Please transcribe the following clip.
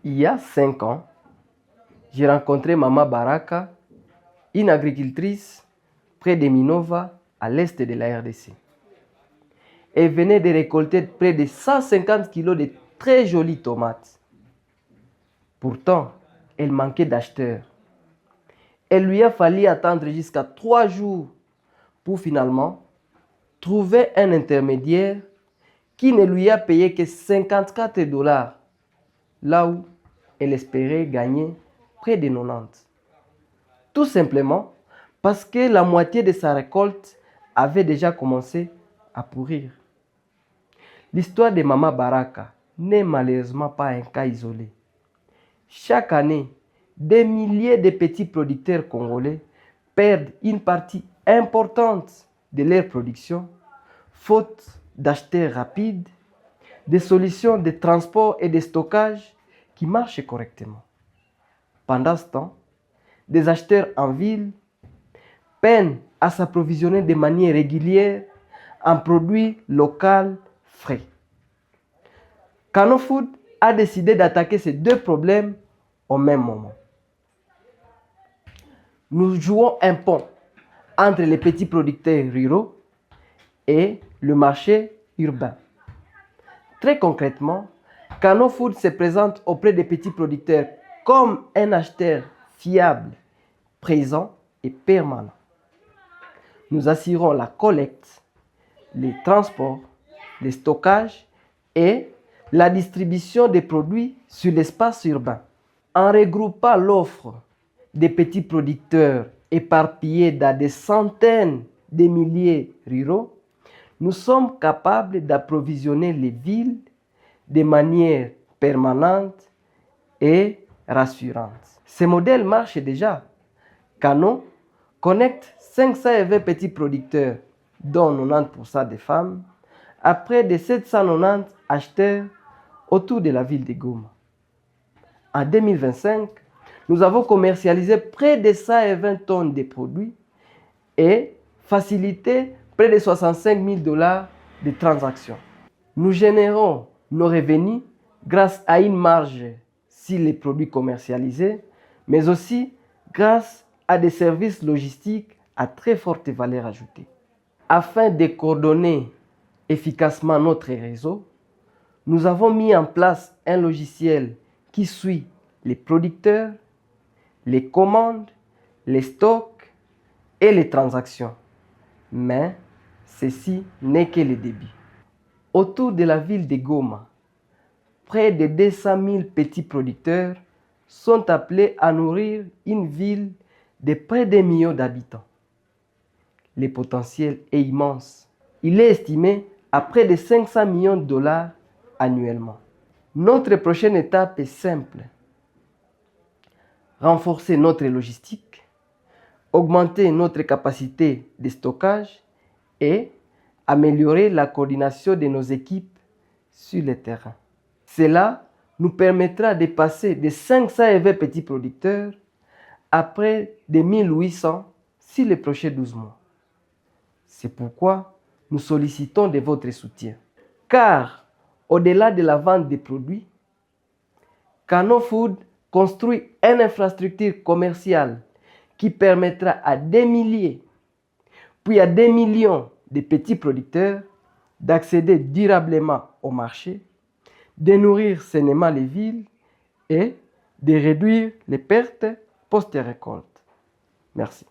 Il y a 5 ans, j'ai rencontré Mama Baraka, une agricultrice près de Minova, à l'est de la RDC. Elle venait de récolter près de 150 kg de très jolies tomates. Pourtant, elle manquait d'acheteurs. Il lui a fallu attendre jusqu'à 3 jours pour finalement trouver un intermédiaire qui ne lui a payé que 54 $, là où elle espérait gagner près de 90. Tout simplement parce que la moitié de sa récolte avait déjà commencé à pourrir. L'histoire de Mama Baraka n'est malheureusement pas un cas isolé. Chaque année, des milliers de petits producteurs congolais perdent une partie importante de leur production, faute d'acheteurs rapides, de solutions de transport et de stockage qui marchent correctement. Pendant ce temps, des acheteurs en ville peinent à s'approvisionner de manière régulière en produits locaux frais. Kano Food a décidé d'attaquer ces deux problèmes au même moment. Nous jouons un pont entre les petits producteurs ruraux et le marché urbain. Très concrètement, Kano Food se présente auprès des petits producteurs comme un acheteur fiable, présent et permanent. Nous assurons la collecte, les transports, le stockage et la distribution des produits sur l'espace urbain. En regroupant l'offre des petits producteurs éparpillés dans des centaines de milliers ruraux, nous sommes capables d'approvisionner les villes de manière permanente et rassurante. Ce modèle marche déjà. Kano connecte 520 petits producteurs, dont 90% des femmes, à près de 790 acheteurs autour de la ville de Goma. En 2025, nous avons commercialisé près de 120 tonnes de produits et facilité près de 65 000 $ de transactions. Nous générons nos revenus grâce à une marge sur les produits commercialisés, mais aussi grâce à des services logistiques à très forte valeur ajoutée. Afin de coordonner efficacement notre réseau, nous avons mis en place un logiciel qui suit les producteurs, les commandes, les stocks et les transactions. Mais ceci n'est que le début. Autour de la ville de Goma, près de 200 000 petits producteurs sont appelés à nourrir une ville de près d'1 million d'habitants. Le potentiel est immense. Il est estimé à près de 500 millions de $ annuellement. Notre prochaine étape est simple. Renforcer notre logistique, augmenter notre capacité de stockage et améliorer la coordination de nos équipes sur le terrain. Cela nous permettra de passer de 520 petits producteurs à près de 1800 sur les prochains 12 mois. C'est pourquoi nous sollicitons de votre soutien. Car au-delà de la vente des produits, Kano Food construit une infrastructure commerciale qui permettra à des milliers, puis à des millions de petits producteurs d'accéder durablement au marché, de nourrir sainement les villes et de réduire les pertes post-récolte. Merci.